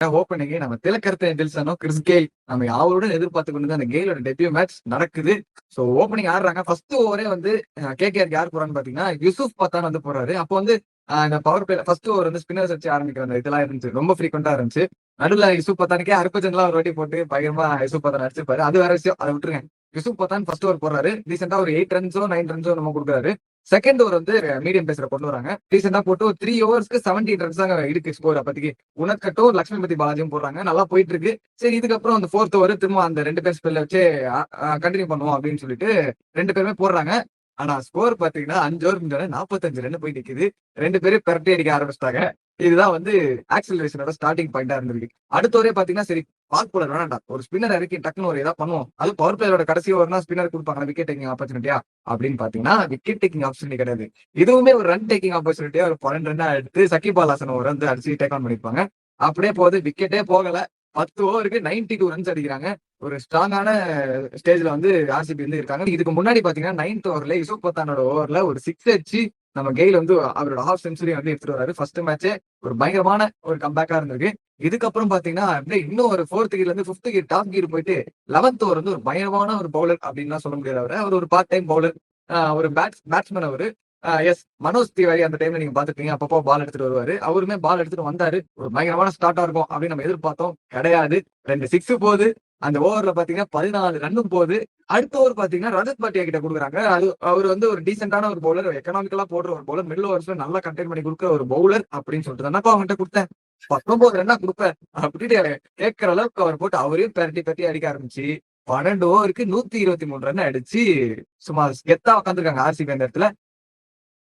Opening நம்ம திலக்கரத்த எண்டில்சனும் Chris Gayle நம்ம யாரோட எதிர்பார்த்து கொண்டு அந்த கெயிலோட டெபியூ மேட்ச் நடக்குது. சோ ஓப்பனிங் ஆடுறாங்க. ஃபர்ஸ்ட் ஓவரே வந்து கேகேஆர் யார் போறான்னு பாத்தீங்கன்னா யூசுப் பத்தான் வந்து போறாரு. அப்போ வந்து இந்த பவர் பிளே ஃபர்ஸ்ட் ஓவர் வந்து ஸ்பின்னர்ஸ் வச்சு ஆரம்பிக்கிற அந்த இதெல்லாம் இருந்துச்சு. ரொம்ப ஃப்ரீக்வெண்டா இருந்துச்சு. நடுவுல யூசுப் பத்தானுக்கே ஹர்பஜன்லாம் ஒரு வாட்டி போட்டு பயங்கரமா யூசுப் பத்தான் அடிச்சிருப்பாரு. அது வேற விஷயம். அதை விட்டுருங்க. யூசுப் பத்தான் ஃபர்ஸ்ட் ஓவர் போறாரு. ரீசெண்டா ஒரு 8 ரன்ஸோ 9 ரன்ஸோ நம்ம கொடுக்குறாரு. செகண்ட் ஓவர் வந்து மீடியம் பேசர கொண்டு வராங்க. ரீசெண்டா போட்டு ஒரு 3 ஓவர்ஸ்க்கு 17 ரன்ஸ் தாங்க இருக்கு ஸ்கோர் அப்போதைக்கு. உனக்கட்டும் லட்சுமிபதி பாலாஜியும் போடுறாங்க. நல்லா போயிட்டு இருக்கு. சரி இதுக்கப்புறம் அந்த 4th ஓவர் திரும்ப அந்த 2 பேர் ஸ்பெல்ல வச்சு கண்டினியூ பண்ணுவோம் அப்படின்னு சொல்லிட்டு 2 பேருமே போடுறாங்க. ஆனா ஸ்கோர் பாத்தீங்கன்னா 5 ஓவர் முடிஞ்சோடனே 45 ரன் போய் நிக்குது. 2 பேரும் பெரட்டி அடிக்க ஆரம்பிச்சிட்டாங்க. இதுதான் வந்து ஆக்சிலரேஷனோட ஸ்டார்டிங் பாயிண்டா இருந்திருக்கு. அடுத்த ஓவரே பாத்தீங்கன்னா சரி பால் போலர் வேணாண்டா ஒரு ஸ்பின்னர் இறக்கி டக்குன்னு ஒரு ஏதாவது பண்ணுவோம். அது பவர் பிளேயரோட கடைசி ஓவர்னா ஸ்பின்னர் கொடுப்பாங்க விக்கெட் டேக்கிங் ஆப்பர்ச்சுனிட்டியா அப்படின்னு பாத்தீங்கன்னா விக்கெட் டேக்கிங் ஆப்பர்ச்சுனிட்டி கிடையாது. இதுவுமே ஒரு ரன் டேக்கிங் ஆப்பர்ச்சுனிட்டியா ஒரு 12 ரன்னா எடுத்து சகிப் அல் ஹாசன் ஒரு வந்து அடிச்சு டேக் ஆன் பண்ணிருப்பாங்க. அப்படியே போகுது விக்கெட்டே போகல. 10 ஓவருக்கு 92 ரன்ஸ் அடிக்கிறாங்க. ஒரு ஸ்ட்ராங்கான ஸ்டேஜ்ல வந்து ஆர்சிபி வந்து இருக்காங்க. இதுக்கு முன்னாடி பாத்தீங்கன்னா 9th ஓவர்ல யூசுப் பத்தானோட ஓவர்ல ஒரு 6 அடிச்சு நம்ம கெயில் வந்து அவரோட ஹாஃப் செஞ்சுரி வந்து எடுத்துட்டு வராரு. ஃபர்ஸ்ட் மேட்சே ஒரு பயங்கரமான ஒரு கம்பேக்கா இருந்திருக்கு. இதுக்கப்புறம் பாத்தீங்கன்னா அப்படியே இன்னும் ஒரு 4th கீர்ல இருந்து 5th கீர் டாப் கீர் போயிட்டு 11th ஓவர் வந்து ஒரு பயங்கரமான ஒரு பவுலர் அப்படின்னு சொல்ல முடியாது. அவர் ஒரு பார்ட் டைம் பவுலர். ஒரு பேட்ஸ்மேன் அவரு. எஸ் மனோஜ் திவாரி அந்த டைம்ல நீங்க பாத்துருப்பீங்க. அப்பப்போ பால் எடுத்துட்டு வருவாரு. அவருமே பால் எடுத்துட்டு வந்தாரு. ஒரு பயங்கரமான ஸ்டார்ட்டா இருக்கும் அப்படின்னு நம்ம எதிர்பார்த்தோம். கிடையாது. 2 6 போகுது. அந்த ஓவர்ல பாத்தீங்கன்னா 14 ரன்னும் போகுது. அடுத்த ஓவர் பாத்தீங்கன்னா ரஜத் பாட்டியா கிட்ட கொடுக்குறாங்க. அது அவர் வந்து ஒரு டீசென்டான ஒரு பவுலர், எக்கனாமிக்கலா போடுற ஒரு பவுலர், மிடில் ஓவர்ஸ்ல நல்லா கண்டெயின் பண்ணி கொடுக்குற ஒரு பவுலர் அப்படின்னு சொல்லிட்டு தானப்பா அவங்ககிட்ட கொடுத்தேன். 19 ரன்னா கொடுப்பேன் அப்படின்னு கேட்கிற அளவுக்கு அவர் போட்டு அவரையும் பெரட்டி பெரட்டி அடிக்க ஆரம்பிச்சு 12 ஓவருக்கு 123 ரன் அடிச்சு சும்மா கெத்தா உட்காந்துருக்காங்க ஆர்சிபி அந்த இடத்துல.